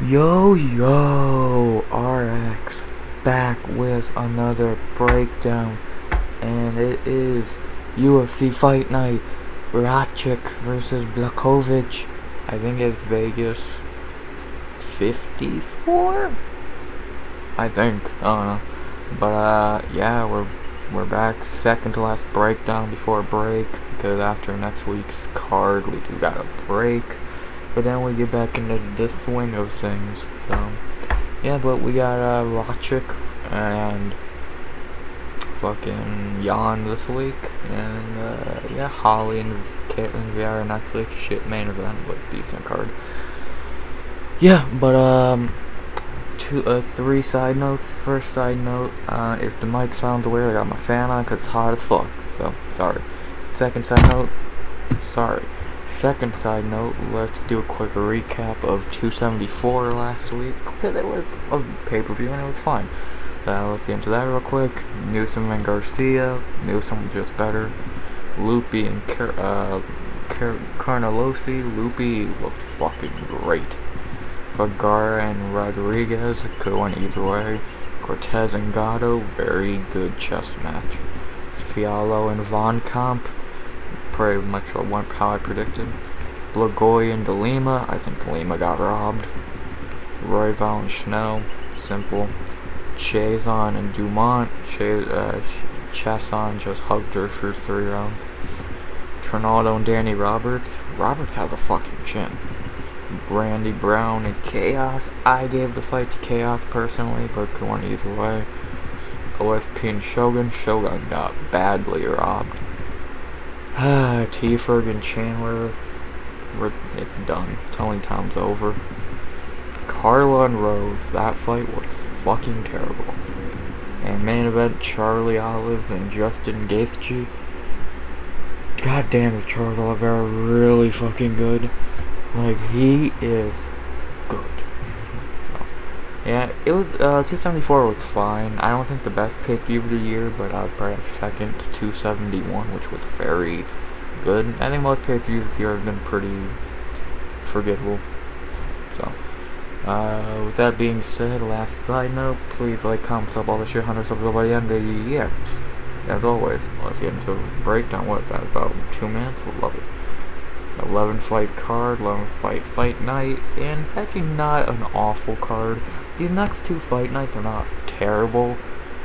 Yo, RX back with another breakdown, and it is UFC Fight Night, Rakic versus Blachowicz. I think it's Vegas 54. I don't know, but yeah, we're back, second to last breakdown before break, because after next week's card we do got a break. But then we get back into the swing of things. So, yeah, but we got Rakic and fucking Jan this week. And, yeah, Holly and Caitlin Vieira next week. Shit main event, but decent card. Yeah, but, three side notes. First side note, if the mic sounds weird, I got my fan on because it's hot as fuck. So, sorry. Second side note, sorry. Second side note, let's do a quick recap of 274 last week, because it was a pay-per-view and it was fine. Let's get into that real quick. Newsom and Garcia. Newsom was just better. Loopy and Carnelossi. Loopy looked fucking great. Vergara and Rodriguez could have went either way. Cortez and Gatto, very good chess match. Fiallo and Von Kamp, pretty much how I predicted. Blagoy and De Lima, I think De Lima got robbed. Royval and Schnell, simple. Chazon and Dumont, Chasson just hugged her for 3 rounds. Trinaldo and Danny Roberts has a fucking chin. Brandy Brown and Chaos, I gave the fight to Chaos personally, but could went either way. OSP and Shogun got badly robbed. T-Ferg and Chandler, it's done. Tony Tom's over. Carla and Rose, that fight was fucking terrible. And main event, Charlie Olives and Justin Gaethje. God damn, is Charles Oliveira really fucking good? Like, he is good. Yeah, it was, 274 was fine. I don't think the best pay-per-view of the year, but I would probably have second to 271, which was very good. I think most pay-per-views this year have been pretty forgettable. So, with that being said, last side note, please like, comment, sub, all the shit, 100 subs by the end of the year. As always, let's get into the breakdown. What's that, about 2 minutes? We'll love it. 11 fight card, 11 fight night, and it's actually not an awful card. These next 2 fight nights are not terrible,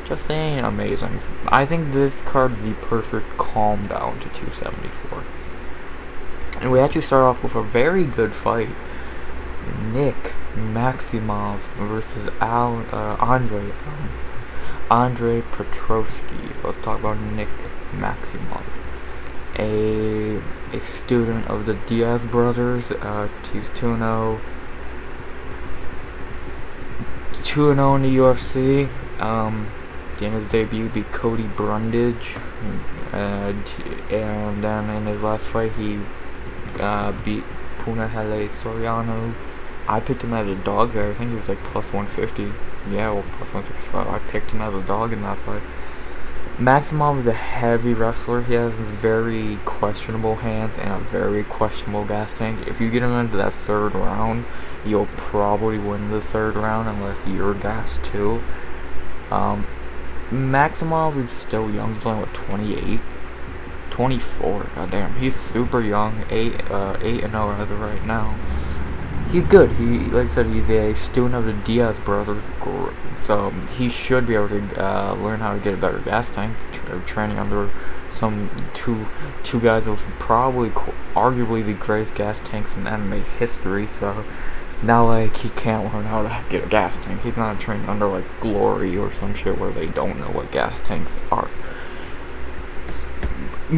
just they ain't amazing. I think this card is the perfect calm down to 274. And we actually start off with a very good fight. Nick Maximov versus Andre Petrovsky. Let's talk about Nick Maximov. A student of the Diaz brothers. He's 2-0. 2-0 in the UFC. The end of his debut beat Cody Brundage. And then in his last fight, he beat Punahele Soriano. I picked him as a dog there. I think he was like plus 150. Yeah, well, plus 165. I picked him as a dog in that fight. Maximov is a heavy wrestler. He has very questionable hands and a very questionable gas tank. If you get him into that 3rd round, you'll probably win the 3rd round unless you're gassed too. Maximov is still young. He's only, 28? 24. Goddamn, he's super young. 8-0 as of right now. He's good. Like I said, he's a student of the Diaz brothers, so he should be able to learn how to get a better gas tank. Training under some two guys with probably arguably the greatest gas tanks in MMA history. So now, like, he can't learn how to get a gas tank. He's not training under like Glory or some shit where they don't know what gas tanks are. If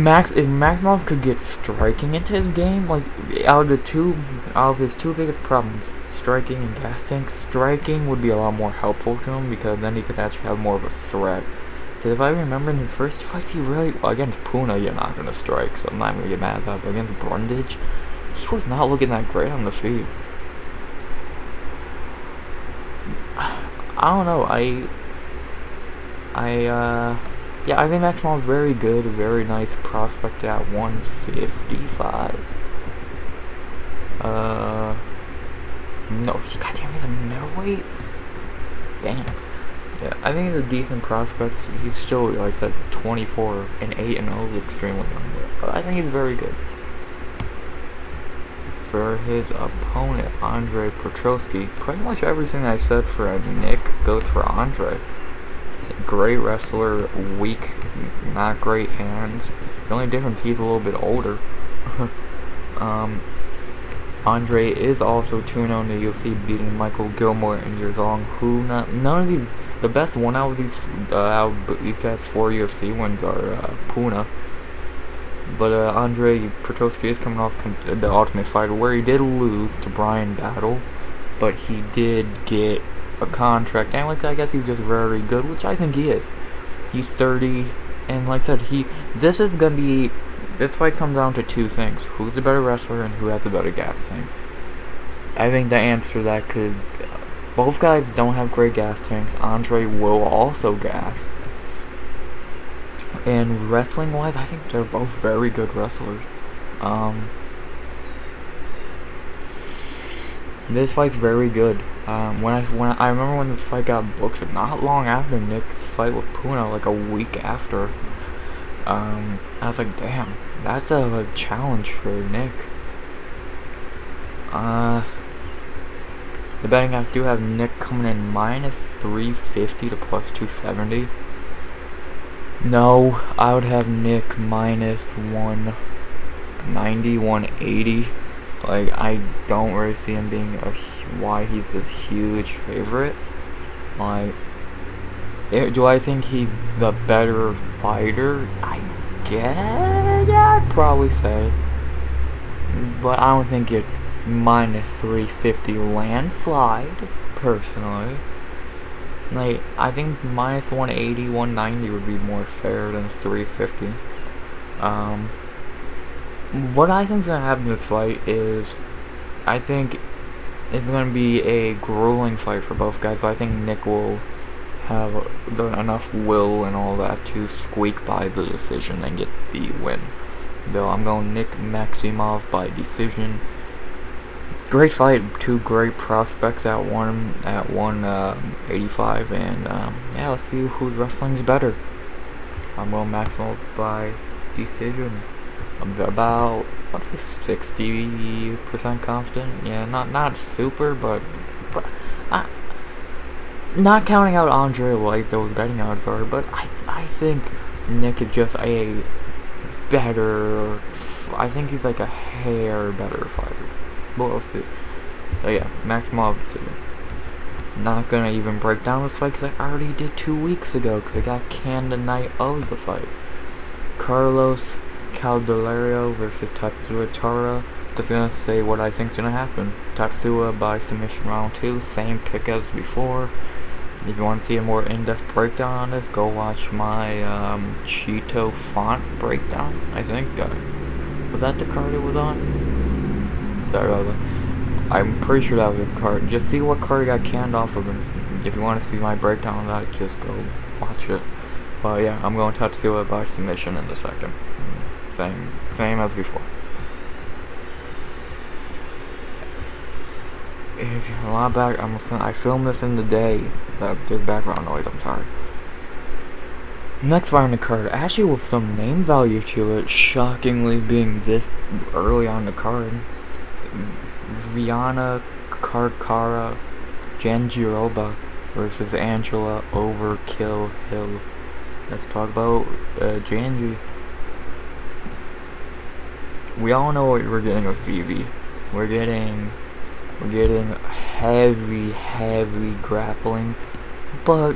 Maximov could get striking into his game, like, out of his 2 biggest problems, striking and gas tanks, striking would be a lot more helpful to him, because then he could actually have more of a threat. Because if I remember in his first 2 fights, against Puna, you're not going to strike, so I'm not going to get mad at that, but against Brundage, he was not looking that great on the feet. I don't know, yeah, I think Maximov is very good, a very nice prospect at 155. No, goddamn, he's a weight. Damn. Yeah, I think he's a decent prospect. He's still, like I said, 24 and 8-0, extremely young. But I think he's very good. For his opponent, Andre Petrovsky, pretty much everything I said for Nick goes for Andre. Great wrestler, weak, not great hands. The only difference, he's a little bit older. Andre is also 2-0 in the UFC, beating Michael Gilmore and Yerzong, who none of these, the best one out of these guys 4 UFC wins are Puna. But Andre Petrovsky is coming off the Ultimate Fighter, where he did lose to Brian Battle, but he did get a contract, and like I guess he's just very good, which I think he is. He's 30, and like I said, this fight comes down to 2 things: who's the better wrestler and who has the better gas tank. I think the answer to that could, both guys don't have great gas tanks. Andre will also gas. And wrestling wise, I think they're both very good wrestlers. This fight's very good. When I remember when this fight got booked, not long after Nick's fight with Puna, like a week after. I was like, damn, that's a challenge for Nick. The betting guys do have Nick coming in -350 to +270. No, I would have Nick -190, 180. Like, I don't really see him being why he's this huge favorite. Like, do I think he's the better fighter? I guess, yeah, I'd probably say. But I don't think it's -350 landslide, personally. Like, I think -180, 190 would be more fair than 350. What I think is going to happen in this fight is, I think it's going to be a grueling fight for both guys, but I think Nick will have enough will and all that to squeak by the decision and get the win. Though I'm going Nick Maximov by decision. Great fight, 2 great prospects at 185, and yeah, let's see whose wrestling's better. I'm going Maximov by decision. I'm about, let's say, 60% confident. Yeah, not super, but not counting out Andre like those betting odds are, but I think Nick is just a better. I think he's like a hair better fighter. But we'll see. So yeah, Maximov decision. Not gonna even break down this fight because I already did 2 weeks ago because I got canned the night of the fight. Carlos Calderario versus Tatsuya Tara. Just gonna say what I think's gonna happen. Tatsuya by submission round 2, same pick as before. If you want to see a more in-depth breakdown on this, go watch my Cheeto font breakdown. I think was that the card it was on? Sorry about that. I'm pretty sure that was a card. Just see what card got canned off of it. If you want to see my breakdown on that, just go watch it. But yeah, I'm going Tatsuya by submission in the second. Same as before. If you're a lot back, I filmed this in the day. So there's background noise. I'm sorry. Next fight on the card, actually with some name value to it, shockingly being this early on the card. Karkara Janjiroba versus Angela Overkill Hill. Let's talk about Janji. We all know what we're getting with Vivi. We're getting heavy grappling, but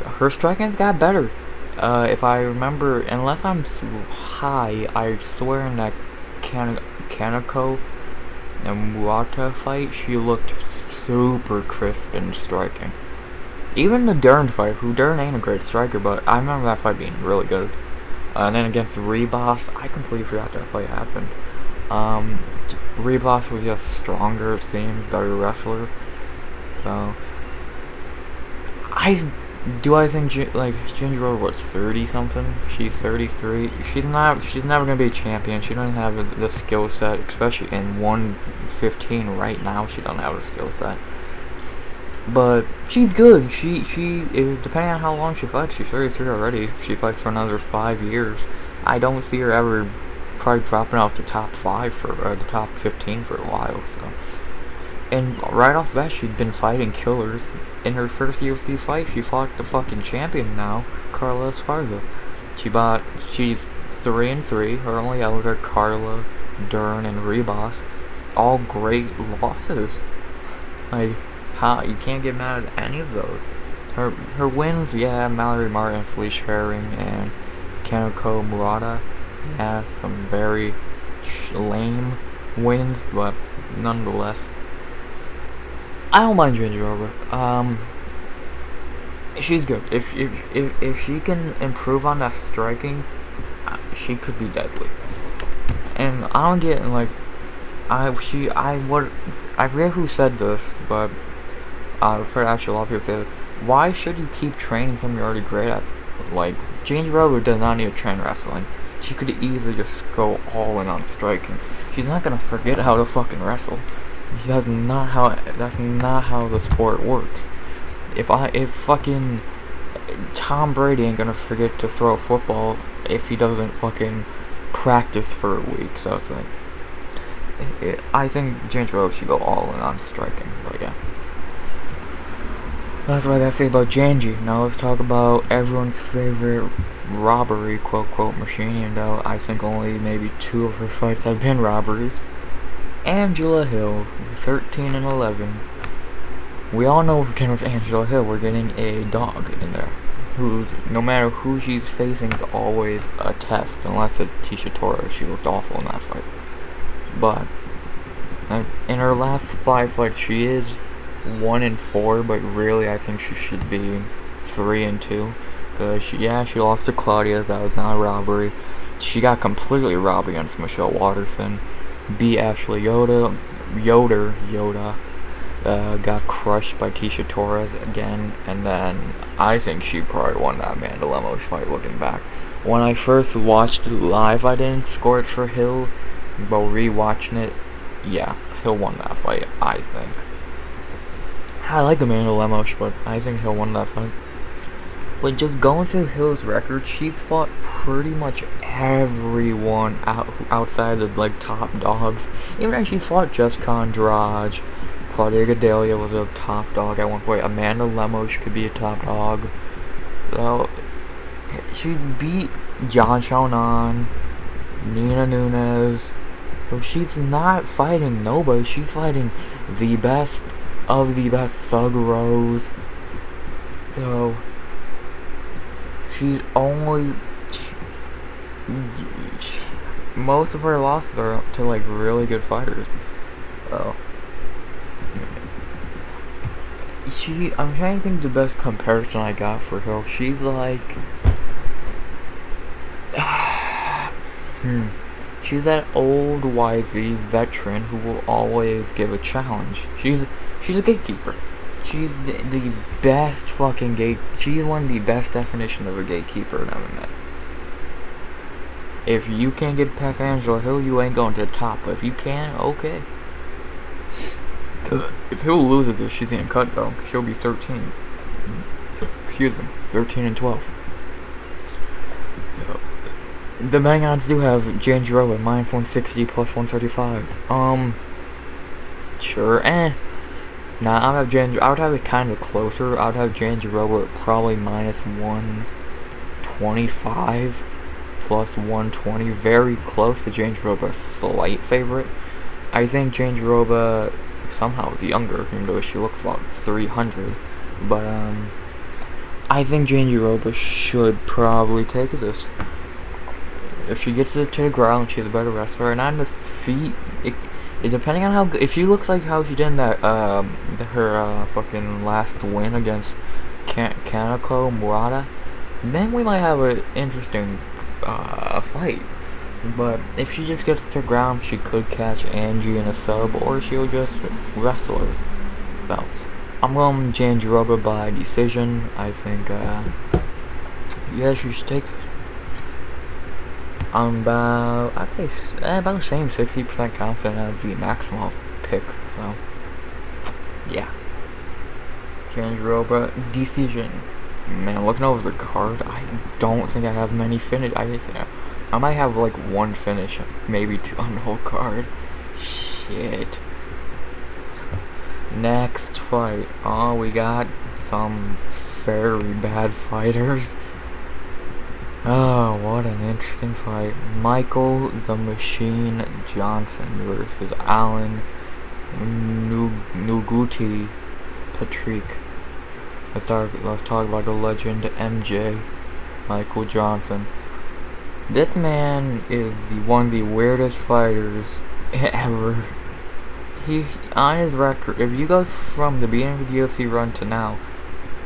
her striking's got better. If I remember, unless I'm high, I swear in that Kaneko and Muata fight, she looked super crisp and striking. Even the Dern fight, who Dern ain't a great striker, but I remember that fight being really good. And then against Ribass, I completely forgot that fight happened. Ribass was just stronger, it seemed, better wrestler. So, I think Janjiroba was 30 something. She's 33. She's never gonna be a champion. She doesn't have the skill set, especially in 115 right now. She doesn't have a skill set. But she's good. Depending on how long she fights, she's 33 already. If she fights for another 5 years, I don't see her ever probably dropping out the top 5 the top 15 for a while. So, and right off the bat, she'd been fighting killers. In her first UFC fight, she fought the fucking champion now, Fargo. She's 3-3. Her only others are Carla, Dern, and Ribass. All great losses. Like, how you can't get mad at any of those. Her wins, yeah, Mallory Martin, Felicia Herring, and Kaneko Murata. Yeah, some very lame wins, but nonetheless, I don't mind Janjiroba. She's good. If she can improve on that striking, she could be deadly. And I don't get like, I forget who said this, but I've heard actually a lot of people say this. Why should you keep training something you're already great at? Like, Janjiroba does not need to train wrestling. She could easily just go all in on striking. She's not gonna forget how to fucking wrestle. That's not how the sport works. If fucking Tom Brady ain't gonna forget to throw a football if he doesn't fucking practice for a week. So it's like, I think Janjiroba should go all in on striking. But yeah, that's what I gotta say about Janji. Now let's talk about everyone's favorite robbery, quote quote, machine. And though I think only maybe 2 of her fights have been robberies. Angela Hill, 13-11. We all know again with Angela Hill, we're getting a dog in there, who's, no matter who she's facing, is always a test, unless it's Tisha Torres. She looked awful in that fight. But in her last 5 fights, she is 1-4, but really I think she should be 3-2. Because she lost to Claudia. That was not a robbery. She got completely robbed against Michelle Waterson. Beat Ashley Yoda. Got crushed by Tisha Torres again. And then I think she probably won that Amanda Ribass fight looking back. When I first watched it live, I didn't score it for Hill. But rewatching it, yeah, Hill won that fight, I think. I like Amanda Ribass, but I think Hill won that fight. But just going through Hill's record, she's fought pretty much everyone outside the like top dogs. Even though she fought Jessica Andrade, Claudia Gadelha was a top dog at one point. Amanda Ribass could be a top dog. So she beat Yan Xiaonan, Nina Nunes. So she's not fighting nobody. She's fighting the best of the best Thug Rose. So she's only, most of her losses are to like really good fighters. So I'm trying to think the best comparison I got for her. She's like, she's that old YZ veteran who will always give a challenge. She's a gatekeeper. She's the best fucking she's one of the best definitions of a gatekeeper I've ever met. If you can't get past Angela Hill, you ain't going to the top. But if you can, okay. If Hill loses this, she's getting cut though. She'll be 13. Excuse me, 13-12. The betting odds do have Janjiroba -160 plus 135. Sure, Nah, I would have it kind of closer. I would have Janjiroba probably -125 plus 120. Very close to Janjiroba, slight favorite. I think Janjiroba somehow is younger, even though she looks about 300. But I think Janjiroba should probably take this. If she gets it to the ground, she's a better wrestler. And on the feet, depending on how, if she looks like how she did in that, her fucking last win against Kaneko Murata, then we might have an interesting fight. But if she just gets to the ground, she could catch Angie in a sub, or she'll just wrestle her. So, I'm going Janjiroba by decision. I think, yeah, she should take this. I'm about the same 60% confident of the maximum pick, so yeah. Janjiroba decision. Man, looking over the card, I don't think I have many finish. I might have like one finish, maybe two on the whole card. Shit. Next fight. Oh, we got some very bad fighters. Oh, what an interesting fight. Michael the Machine Johnson versus Alan Nuguti Patrick. Let's talk about the legend MJ, Michael Johnson. This man is one of the weirdest fighters ever. He on his record, if you go from the beginning of the UFC run to now,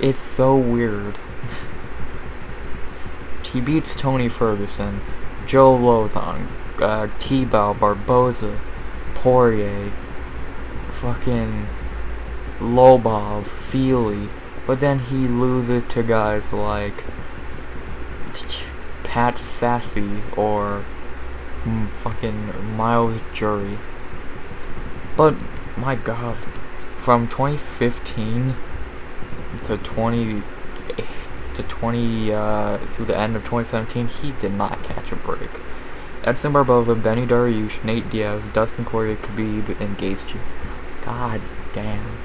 it's so weird. He beats Tony Ferguson, Joe Lothon, T-Bow, Barboza, Poirier, fucking Lobov, Feely, but then he loses to guys like Pat Sassy or fucking Miles Jury. But my God, from 2015 to 20 through the end of 2017, he did not catch a break. Edson Barboza, Benny Dariush, Nate Diaz, Dustin Poirier, Khabib, and Gaethje. God damn.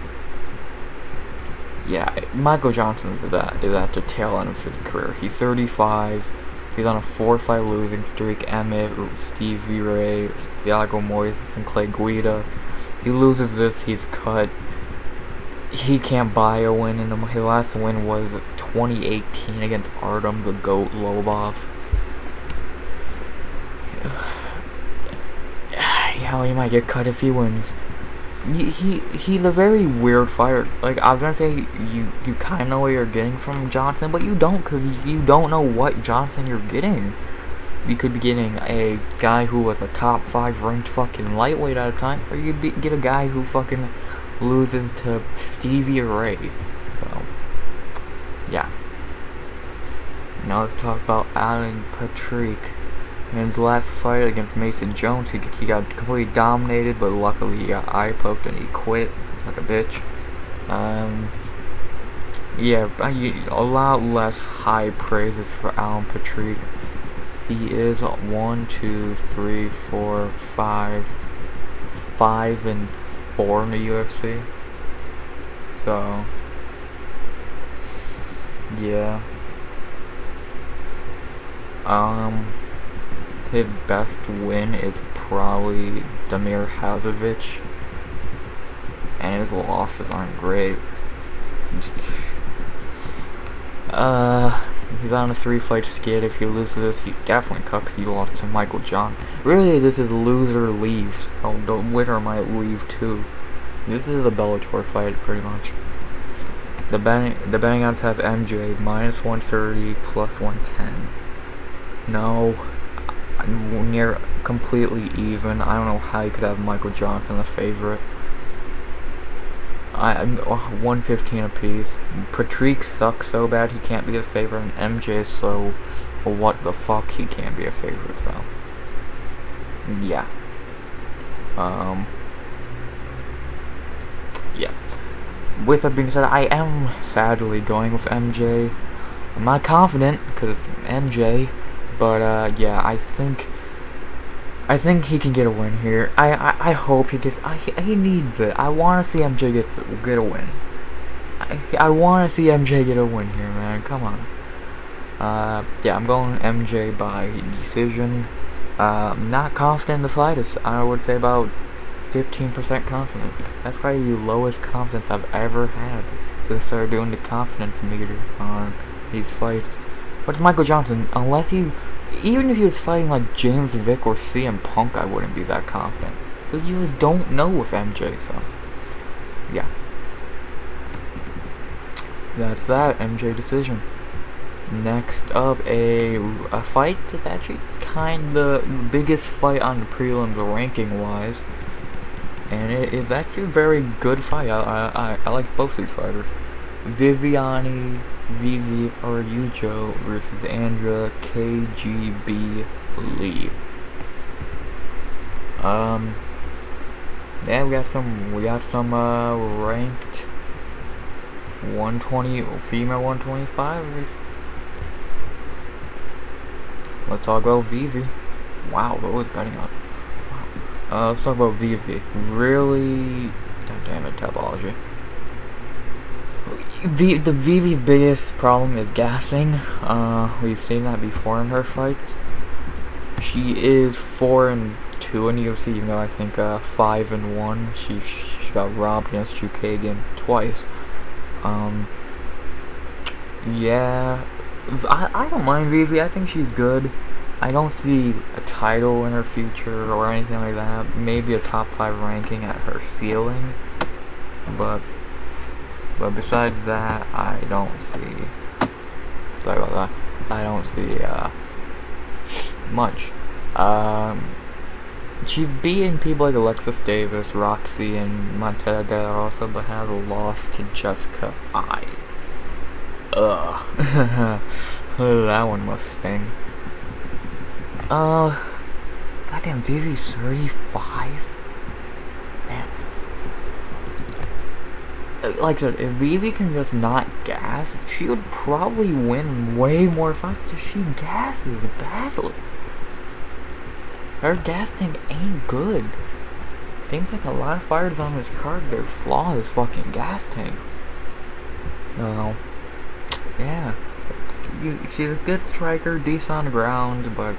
Yeah, Michael Johnson is at the tail end of his career. He's 35. He's on a 4-fight losing streak. Emmett, Stevie Ray, Thiago Moises, and Clay Guida. He loses this, he's cut. He can't buy a win, and his last win was 2018 against Artem the Goat Lobov. Yeah, he might get cut if he wins. He's a very weird fighter. Like, I was gonna say, you kind of know what you're getting from Johnson, but you don't, because you don't know what Johnson you're getting. You could be getting a guy who was a top 5 ranked fucking lightweight at a time, or you get a guy who fucking loses to Stevie Ray. So, yeah. Now let's talk about Alan Patrick. In his last fight against Mason Jones, he got completely dominated, but luckily he got eye poked and he quit like a bitch. Yeah, a lot less high praises for Alan Patrick. He is 1, 2, 3, 4, 5 and 4 in the UFC. So, yeah. His best win is probably Damir Hazovich, and his losses aren't great. He's on a 3-fight skid. If he loses this, he's definitely cut because he lost to Michael John. Really, this is loser leaves. Oh, the winner might leave too. This is a Bellator fight, pretty much. The betting odds have MJ minus 130 plus 110. No, near completely even. I don't know how you could have Michael Johnson the favorite. I'm 115 apiece. Patrick sucks so bad he can't be a favorite, and MJ so what the fuck he can't be a favorite. So yeah. Yeah. With that being said, I am sadly going with MJ. I'm not confident because it's MJ, but yeah, I think he can get a win here. I hope he gets. He needs it. I want to see MJ get a win. I want to see MJ get a win here, man. Come on. Yeah, I'm going MJ by decision. Not confident in the fight. I would say about 15% confident. That's probably the lowest confidence I've ever had since I started doing the confidence meter on these fights. But it's Michael Johnson. Unless even if he was fighting like James Vick or CM Punk, I wouldn't be that confident. Because you just don't know with MJ, so yeah. That's that, MJ decision. Next up, a fight that's actually kind of the biggest fight on the prelims ranking wise. And it is actually a very good fight. I like both these fighters. Viviane Vivi Araujo versus Andrea Kgb Lee. Yeah, we got some ranked 120, female 125. Let's talk about Vivi. Wow, what was betting odds? Wow. Let's talk about Vivi. Really, oh, damn it, topology. The Vivi's biggest problem is gassing. We've seen that before in her fights. She is 4-2 in UFC, even though I think 5-1. She got robbed against Shukaygian twice. Yeah, I don't mind Vivi. I think she's good. I don't see a title in her future or anything like that. Maybe a top 5 ranking at her ceiling, but besides that, I don't see. Sorry about that. I don't see much. She's beaten people like Alexis Davis, Roxy, and Montella De La Rosa, but has a loss to Jessica I. Ugh. That one must sting. Goddamn, Vivi's 35? Damn. Like I said, if Vivi can just not gas, she would probably win way more fights because she gasses badly. Her gas tank ain't good. Seems like a lot of fighters on this card, their flaw is fucking gas tank. No. Yeah. She's a good striker, decent on the ground, but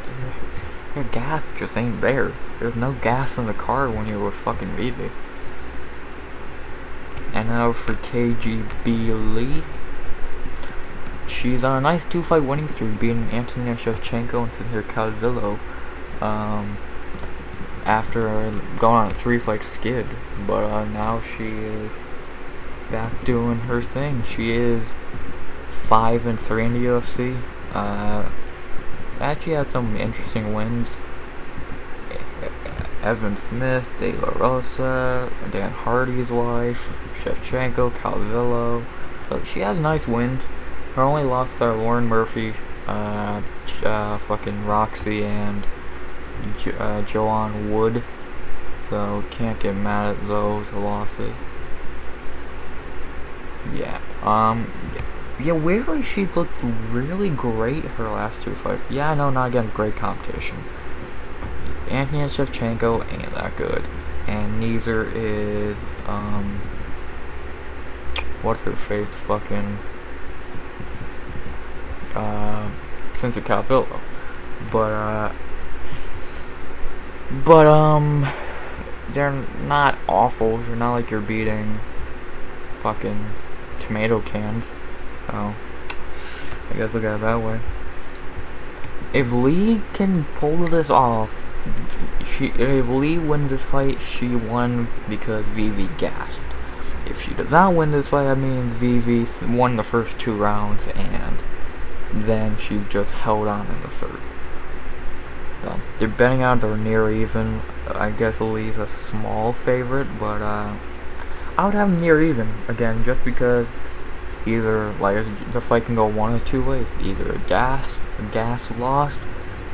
your gas just ain't there. There's no gas in the car when you're with fucking Vivi. And now for Kgb Lee. She's on a nice 2-fight winning streak, beating Antonina Shevchenko and Cynthia Calvillo. After going on a 3-fight skid, but now she is back doing her thing. She is 5-3 in the UFC. Actually has some interesting wins. Evan Smith, De La Rosa, Dan Hardy's wife, Shevchenko, Calvillo. So she has nice wins. Her only losses are Lauren Murphy, fucking Roxy, and Joanne Wood. So can't get mad at those losses. Yeah. Yeah, weirdly she looked really great her last 2 fights. Yeah, I know, not against great competition. Antonina Shevchenko ain't that good. And neither is, what's her face, fucking, Cynthia Calvillo. But, they're not awful. They're not like you're beating fucking tomato cans. So, I guess look at it that way. If Lee can pull this off, if Lee wins this fight, she won because Vivi gassed. If she does not win this fight, that means Vivi won the first 2 rounds and then she just held on in the 3rd. So, they're betting out they're near even. I guess Lee's a small favorite, but I would have them near even again, just because either like the fight can go one of 2 ways: either a gas loss,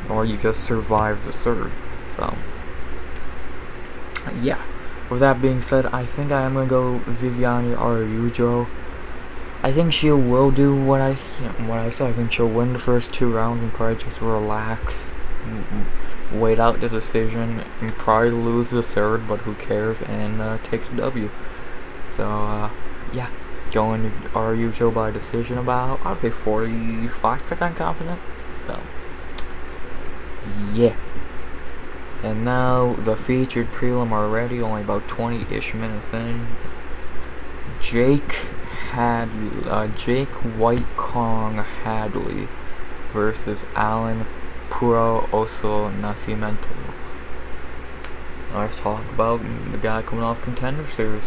or you just survive the 3rd. So yeah. With that being said, I think I am gonna go Viviane Araujo. I think she will do what I said. I think she'll win the first 2 rounds and probably just relax, wait out the decision, and probably lose the 3rd, but who cares, and take the W. So yeah, going Araujo by decision about, I'd say 45% confident. So yeah. And now the featured prelim already, only about 20-ish minutes in. Jake White Kong Hadley versus Alan Puro Oso Nascimento. Let's talk about the guy coming off Contender Series.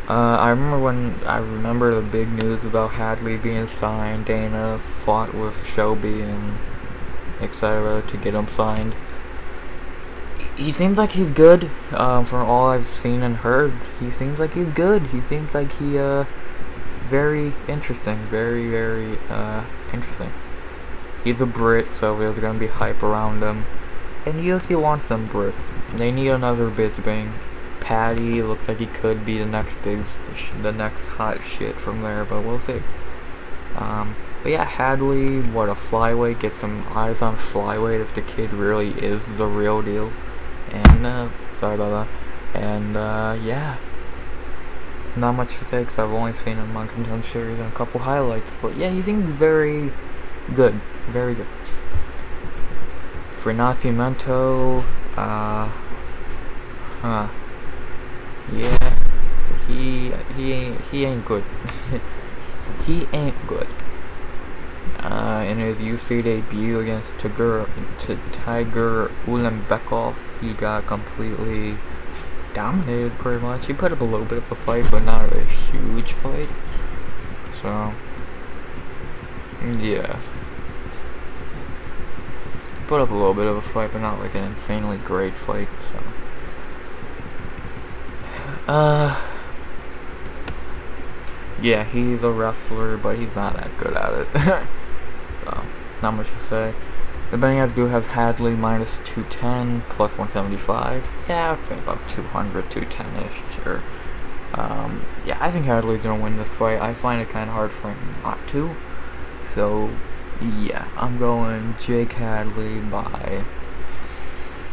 I remember the big news about Hadley being signed. Dana fought with Shelby and etc. to get him signed. He seems like he's good. From all I've seen and heard, he seems like he's good. He seems like he very interesting. Very, very interesting. He's a Brit, so there's gonna be hype around him. And UFC wants some Brits. They need another Bisping. Patty looks like he could be the next hot shit from there, but we'll see. But yeah, Hadley, what a flyweight, get some eyes on flyweight if the kid really is the real deal. And, sorry about that. And, yeah. Not much to say because I've only seen him on Contender Series and a couple highlights. But yeah, he seems very good. Very good. For Nascimento, yeah, he ain't good. He ain't good. In his UFC debut against Tiger Ulanbekov, he got completely dominated pretty much. He put up a little bit of a fight, but not a huge fight. So, yeah. Put up a little bit of a fight, but not like an insanely great fight, so. Yeah, he's a wrestler, but he's not that good at it. So, not much to say. The betting odds do have Hadley minus 210, plus 175. Yeah, I'd say about 200, 210-ish, sure. Yeah, I think Hadley's gonna win this fight. I find it kind of hard for him not to. So, yeah, I'm going Jake Hadley by...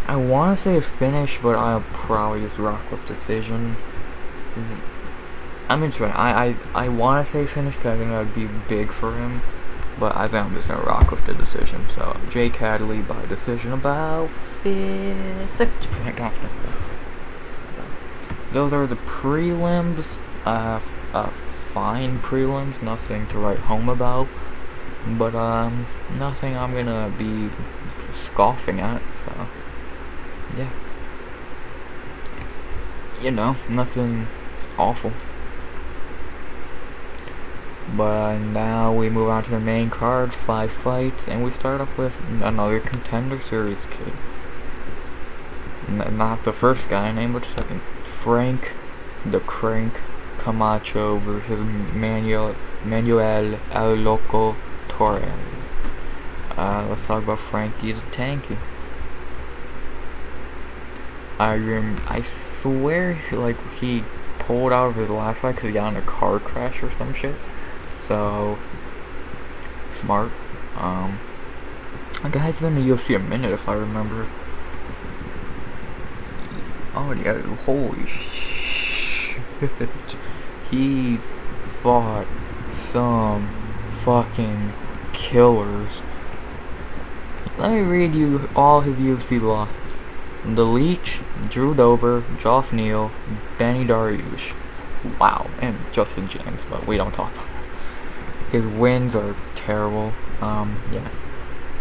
I want to say a finish, but I'll probably just rock with decision. I'm interested. I want to say finish because I think that would be big for him. But I think I'm just going to rock with the decision. So, Jake Hadley by decision, about 60% confident. So, those are the prelims. Fine prelims. Nothing to write home about. But, nothing I'm going to be scoffing at. So, yeah. You know, nothing awful. But now we move on to the main card, 5 fights, and we start off with another Contender Series kid. Not the first guy, name but the second. Frank the Crank Camacho versus Manuel El Loco Torres. Let's talk about Frankie the Tanky. I swear like he pulled out of his last fight because he got in a car crash or some shit. So smart. The guy's been in the UFC a minute if I remember. Oh yeah, holy shit. He's fought some fucking killers. Let me read you all his UFC losses. The Leech, Drew Dober, Geoff Neal, Benny Dariush. Wow, and Justin James, but we don't talk about that. His wins are terrible. Yeah.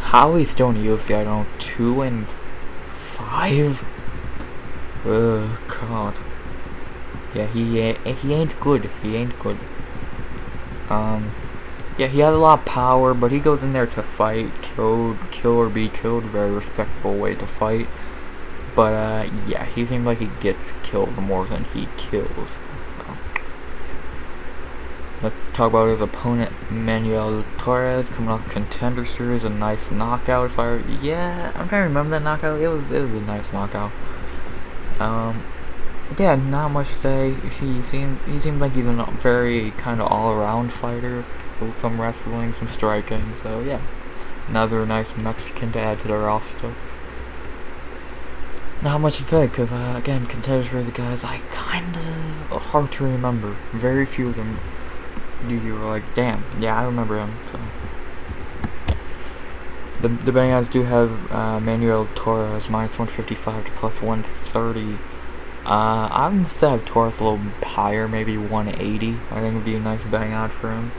How he's still in the UFC, I don't know. 2-5? Ugh, God. Yeah, he ain't good. He ain't good. Yeah, he has a lot of power, but he goes in there to fight, kill or be killed. Very respectable way to fight. But, yeah, he seems like he gets killed more than he kills. So. Let's talk about his opponent, Manuel Torres, coming off Contender Series, a nice knockout. Yeah, I'm trying to remember that knockout. It was a nice knockout. Yeah, not much to say. He seems like he's a very kind of all-around fighter, with some wrestling, some striking. So yeah, another nice Mexican to add to the roster. Not much to say, because, again, Contender Series guys, I kind of hard to remember. Very few of them you were like, damn, yeah, I remember him, so. The betting odds do have Manuel Torres minus 155 to plus 130. I'm going to have Torres a little higher, maybe 180. I think would be a nice betting odd for him.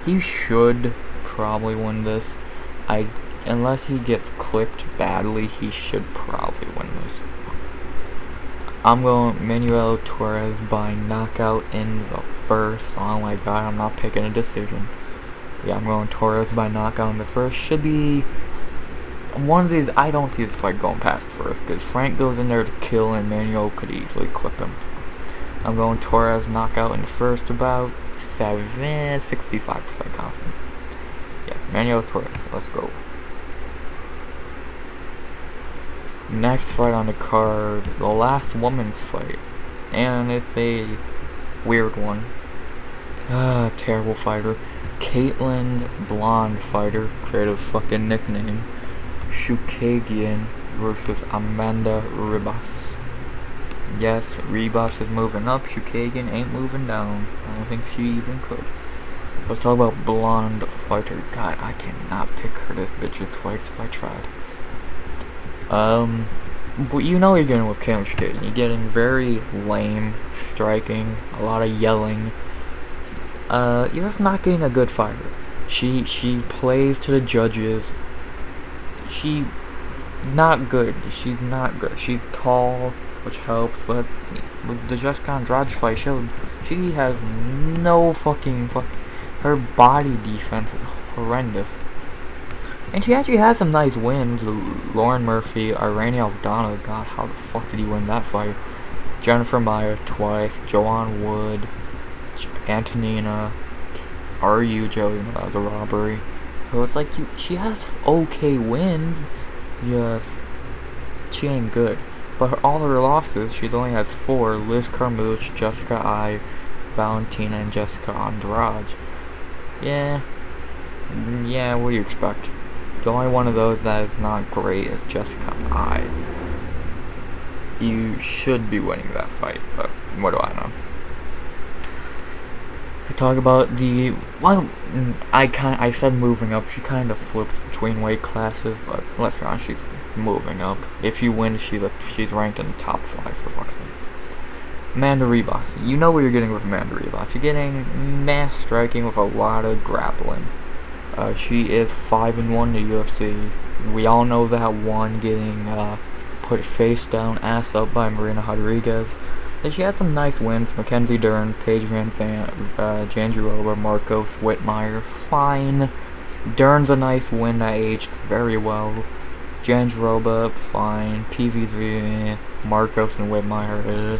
He should probably win this. Unless he gets clipped badly, he should probably win this. I'm going Manuel Torres by knockout in the first. Oh my god, I'm not picking a decision. Yeah, I'm going Torres by knockout in the first. Should be one of these. I don't see this fight going past first, because Frank goes in there to kill and Manuel could easily clip him. I'm going Torres knockout in the first, about 65% confident. Yeah, Manuel Torres, let's go. Next fight on the card, the last woman's fight. And it's a weird one. Terrible fighter. Caitlin Blonde fighter, creative fucking nickname. Shukaygian versus Amanda Ribass. Yes, Ribass is moving up. Shukaygian ain't moving down. I don't think she even could. Let's talk about Blonde fighter. God, I cannot pick her this bitch's fights if I tried. But you know you're getting with Caitlin Shukaygian. You're getting very lame striking, a lot of yelling. You're just not getting a good fighter. She plays to the judges. She's not good. She's She's tall, which helps, but with the Jessica Andrade fight, she has no her body defense is horrendous. And she actually has some nice wins. Lauren Murphy, Irene Aldana, god, how the fuck did he win that fight? Jennifer Meyer twice, Joanne Wood, Antonina, R.U. Joe, that was a robbery. So it's like, she has okay wins, just, she ain't good. But all her losses, she only has 4, Liz Carmouche, Jessica I, Valentina, and Jessica Andrade. Yeah, what do you expect? The only one of those that is not great is Jessica I. You should be winning that fight, but what do I know? We talk about I said moving up. She kind of flips between weight classes, but let's be honest, she's moving up. If she wins, she's ranked in the top 5 for fuck's sake. Amanda Ribass. You know what you're getting with Amanda Ribass. You're getting mass striking with a lot of grappling. She is 5-1 in the UFC. We all know that one, getting put face down, ass up by Marina Rodriguez. And she had some nice wins. Mackenzie Dern, Paige Van Janjiroba, Marcos Whitmire. Fine. Dern's a nice win that aged very well. Janjiroba, fine. PVV, Marcos and Whitmire,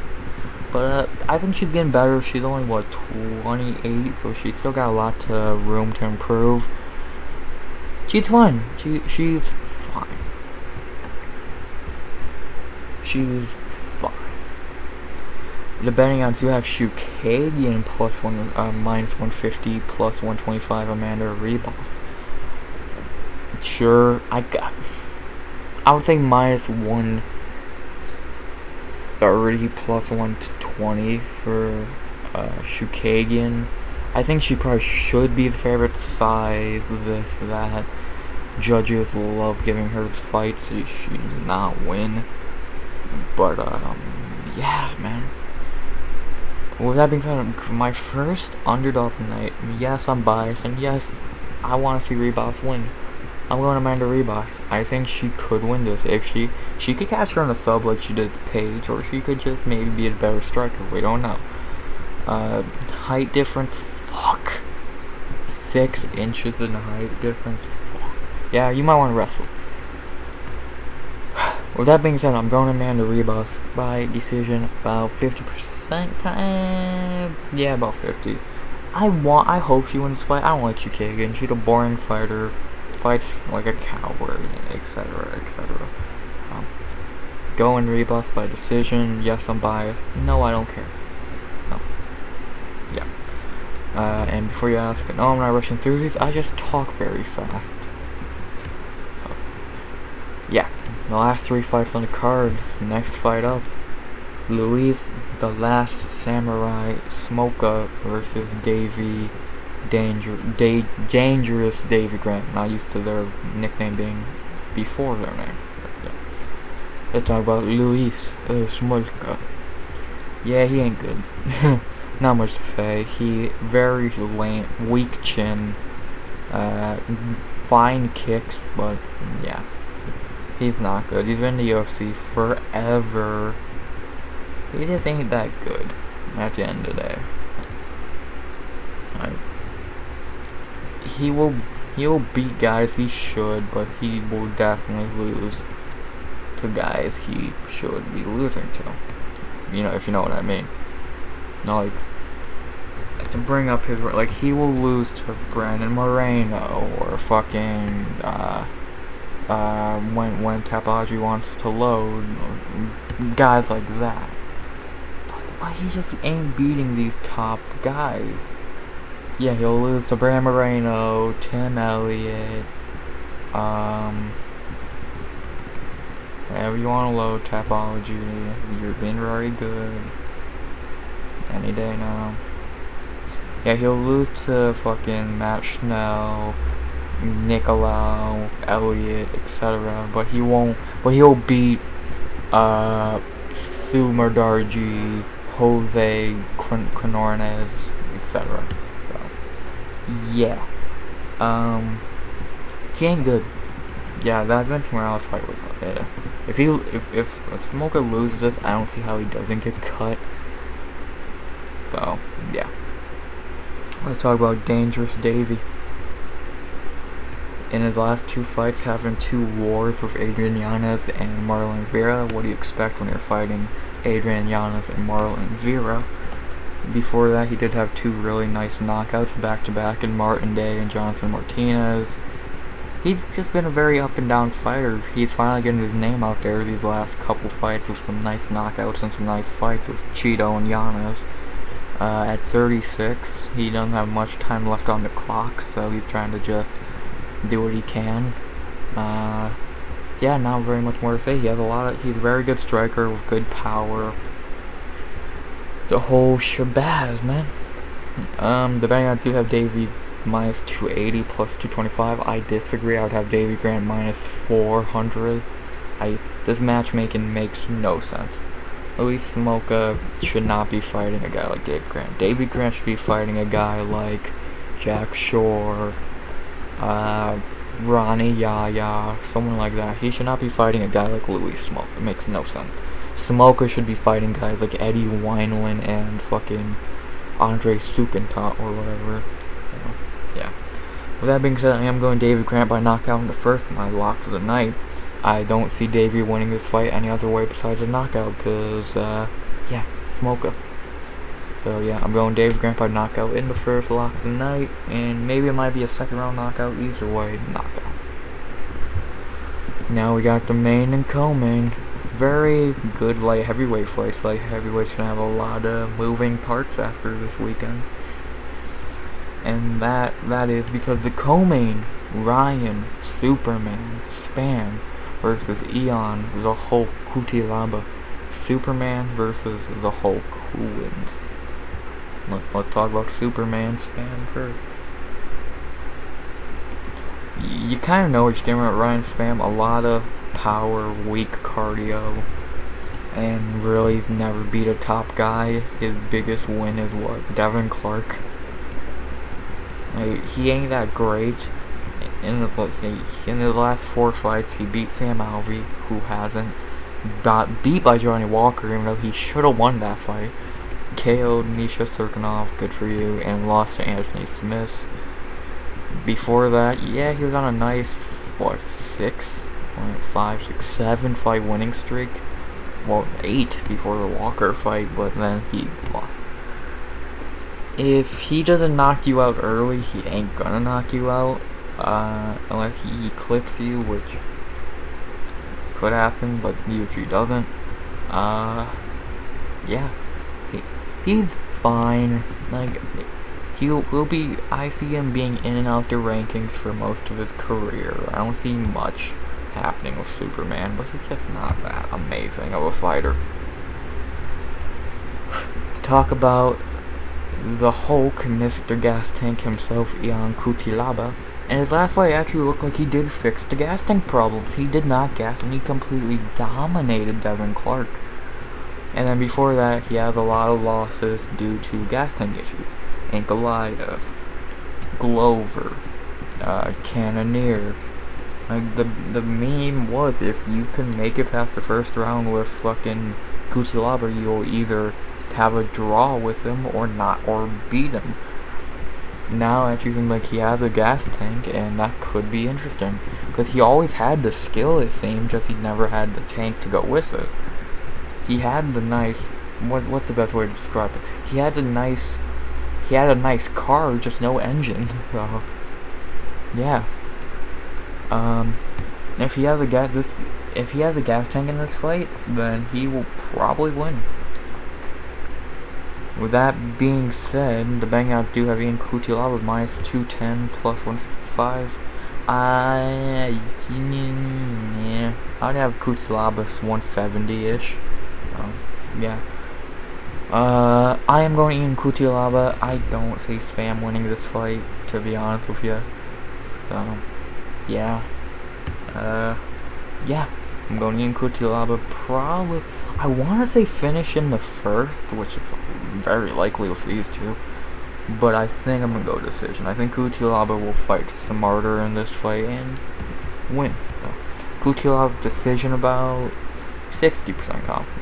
But I think she's getting better. She's only, 28, so she's still got a lot of room to improve. She's fine. She's fine. She's fine. Depending on if you have Shukaygian minus 150, plus 125 Amanda Ribass. Sure, I would think minus 130 plus 120 for Shukaygian. I think she probably should be the favorite, size, this, that. Judges love giving her the fight, so she did not win. But, yeah, man. With that being said, my first underdog night, yes, I'm biased, and yes, I want to see Ribass win. I'm going Amanda Ribass. I think she could win this. If she could catch her on a sub like she did Paige, or she could just maybe be a better striker. We don't know. Height difference, fuck. 6 inches in height difference, fuck. Yeah, you might want to wrestle. With that being said, I'm going Amanda Ribass by decision, about 50%. Yeah, about 50. I hope she wins this fight. I don't like Shukaygian. She's a boring fighter. Fights like a coward, etc., etc. Going Ribass by decision. Yes, I'm biased. No, I don't care. No. Yeah. And before you ask, no, I'm not rushing through these. I just talk very fast. So, yeah. The last 3 fights on the card. Next fight up, Luis the Last Samurai Smoka versus Dangerous Davy Grant. Not used to their nickname being before their name. But yeah. Let's talk about Luis Smolka. Yeah, he ain't good. Not much to say. He very lame, weak chin, fine kicks, but yeah, he's not good. He's been in the UFC forever. He just ain't that good at the end of the day. He will beat guys he should, but he will definitely lose to guys he should be losing to. You know, if you know what I mean. No, like, to bring up his, like, he will lose to Brandon Moreno or fucking when Tapology wants to load, guys like that. But he just ain't beating these top guys. Yeah, he'll lose to Bram Moreno, Tim Elliott, whenever you want to load Tapology, you're being very good. Any day now. Yeah, he'll lose to fucking Matt Schnell, Nicolau, Elliott, etc. But he won't. But he'll beat Sumerdarji, Jose Canornes, etc. So yeah, he ain't good. Yeah, that Vince Morales fight was okay. If Smoker loses this, I don't see how he doesn't get cut. So yeah. Let's talk about Dangerous Davey. In his last 2 fights, having 2 wars with Adrian Yanez and Marlon Vera. What do you expect when you're fighting Adrian Yanez and Marlon Vera? Before that, he did have 2 really nice knockouts back-to-back in Martin Day and Jonathan Martinez. He's just been a very up-and-down fighter. He's finally getting his name out there these last couple fights with some nice knockouts and some nice fights with Cheeto and Yanez. At 36, he doesn't have much time left on the clock, so he's trying to just do what he can. Yeah, not very much more to say. He's a very good striker with good power. The whole shabazz, man. The betting odds do have Davey minus 280 plus 225. I disagree. I would have Davey Grant minus 400. This matchmaking makes no sense. Luis Smoka should not be fighting a guy like Dave Grant. Davey Grant should be fighting a guy like Jack Shore, Ronnie Yaya, someone like that. He should not be fighting a guy like Luis Smoka. It makes no sense. Smoka should be fighting guys like Eddie Wineland and fucking Andre Sukentot or whatever. So, yeah. With that being said, I am going Davey Grant by knockout in the first, my lock for the night. I don't see Davey winning this fight any other way besides a knockout, because, yeah, Smoka. So, yeah, I'm going Davey Grant by knockout in the first, lock of the night, and maybe it might be a second round knockout, either way, knockout. Now we got the main and co-main. Very good light heavyweight fights. Light heavyweights gonna have a lot of moving parts after this weekend. And that is because the co-main, Ryan Superman Spann versus Ion the Hulk Cutelaba. Superman versus the Hulk. Who wins? Let's talk about Superman Spann first. You kind of know what you're getting at Ryan Spann. A lot of power, weak cardio, and really he's never beat a top guy. His biggest win is what? Devin Clark. He ain't that great. In his last 4 fights, he beat Sam Alvey, who hasn't. Got beat by Johnny Walker, even though he should have won that fight. KO'd Misha Serkinov, good for you, and lost to Anthony Smith. Before that, yeah, he was on a nice, 7 fight winning streak. Well, 8 before the Walker fight, but then he lost. If he doesn't knock you out early, he ain't gonna knock you out. Unless he clips you, which could happen, but usually doesn't. Yeah, he's fine. Like, he'll be. I see him being in and out the rankings for most of his career. I don't see much happening with Superman, but he's just not that amazing of a fighter. To talk about the Hulk, Mr. Gas Tank himself, Ion Cutelaba. And his last fight actually looked like he did fix the gas tank problems. He did not gas, and he completely dominated Devin Clark. And then before that, he has a lot of losses due to gas tank issues. Ankalaev, Glover, Cannonier. Like, the meme was, if you can make it past the first round with fucking Cutelaba, you'll either have a draw with him or not, or beat him. Now it actually seems like he has a gas tank, and that could be interesting, because he always had the skill, it seems, just he never had the tank to go with it. He had the nice, what's the best way to describe it? He had a nice car, just no engine. So yeah. If he has a gas tank in this fight, then he will probably win. With that being said, the betting odds do have Ian Cutelaba with minus 210 plus 155. Yeah, I'd have Cutelaba 170-ish. Yeah. I am going Ian Cutelaba. I don't see Spam winning this fight, to be honest with you. So, yeah. Yeah. I'm going Ian Cutelaba. Probably. I want to say finish in the first, which is very likely with these two. But I think I'm going to go decision. I think Cutelaba will fight smarter in this fight and win. So, Cutelaba decision about 60% confident.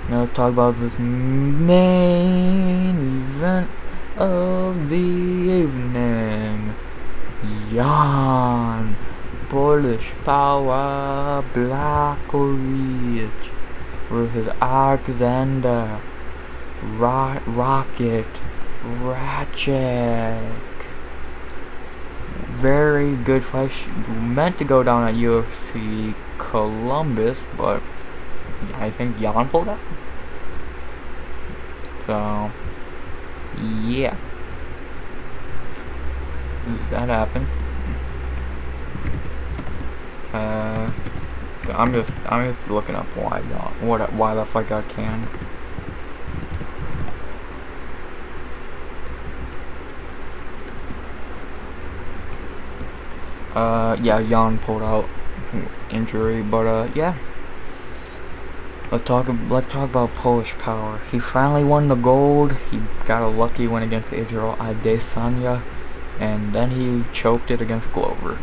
Now let's talk about this main event of the evening. Jan Polish Power Blachowicz versus Alexander Rocket Ratchik. Very good fight. Meant to go down at UFC Columbus, but I think Jan pulled out. So, yeah. That happened. I'm just looking up why that fight got canned. Yeah, Jan pulled out injury, but yeah. Let's talk about Polish Power. He finally won the gold. He got a lucky win against Israel Adesanya, and then he choked it against Glover.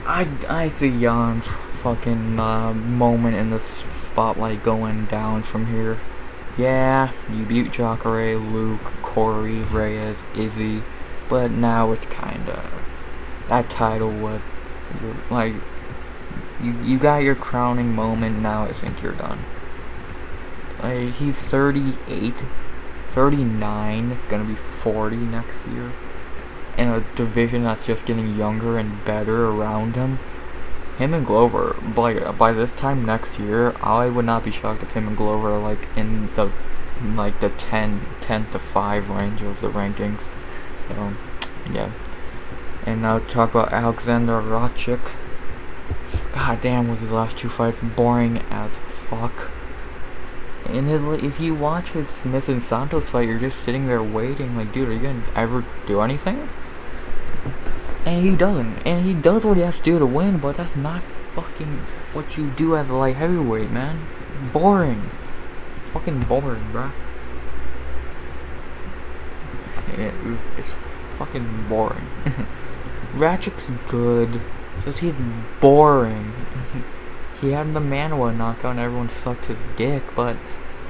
I see Jan's fucking moment in the spotlight going down from here. Yeah, you beat Jacare, Luke, Corey, Reyes, Izzy, but now it's kinda that title was like you got your crowning moment. Now I think you're done. Like, he's 38, 39, gonna be 40 next year, in a division that's just getting younger and better around him. Him and Glover, by this time next year, I would not be shocked if him and Glover are like in the 10 to 5 range of the rankings. So, yeah. And now talk about Alexander Ratchik. God damn, was his last two fights boring as fuck. And if you watch his Smith and Santos fight, you're just sitting there waiting, like, dude, are you gonna ever do anything? And he doesn't. And he does what he has to do to win, but that's not fucking what you do as a light heavyweight, man. Boring. Fucking boring, bruh. It's fucking boring. Ratchik's good, just he's boring. He had the Manuel knockout and everyone sucked his dick, but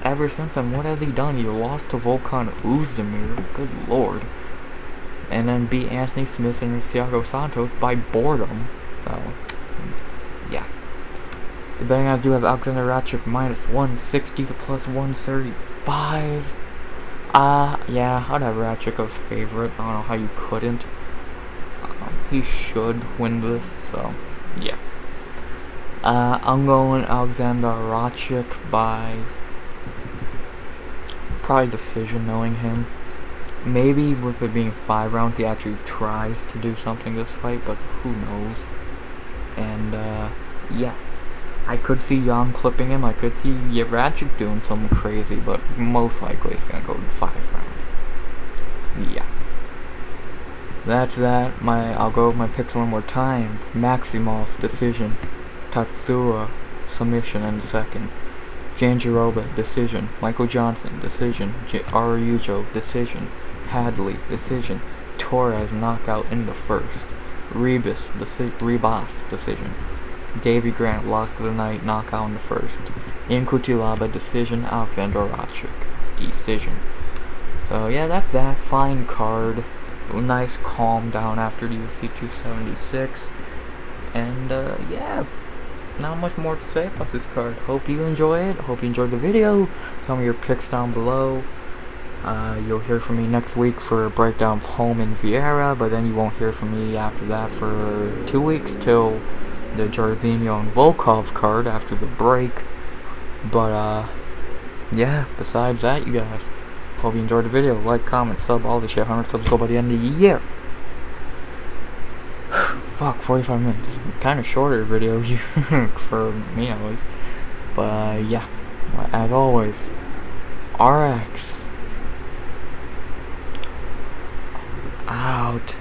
ever since then, what has he done? He lost to Volkan Oezdemir, good lord. And then beat Anthony Smith and Thiago Santos by boredom. So, yeah. The betting odds do have Alexander Ratchik minus 160 to plus 135. Yeah, I'd have Ratchik as favorite. I don't know how you couldn't. He should win this, so, yeah. I'm going Alexander Ratchik by probably decision, knowing him. Maybe with it being 5 rounds, he actually tries to do something this fight, but who knows. And, yeah. I could see Jan clipping him. I could see Ratchik doing something crazy, but most likely it's going to go to 5 rounds. Yeah. That's that. I'll go with my picks one more time. Maximov, decision. Tatsua, submission in the second. Janjiroba, decision. Michael Johnson, decision. Aryujo, decision. Hadley, decision. Torres, knockout in the first. Ribass, decision. Davy Grant, lock of the night, knockout in the first. Ian Cutelaba, decision. Alexander Ratchik, decision. So yeah, that's that. Fine card. Nice calm down after the UFC 276. And yeah, not much more to say about this card. Hope you enjoy it. Hope you enjoyed the video. Tell me your picks down below. You'll hear from me next week for a breakdown of Home and Vieira, but then you won't hear from me after that for 2 weeks till the Jairzinho and Volkov card after the break. But yeah, besides that, you guys, hope you enjoyed the video. Like, comment, sub, all the shit. 100 subs go by the end of the year. Fuck, 45 minutes. Kind of shorter video for me at least. But yeah, as always, RX out.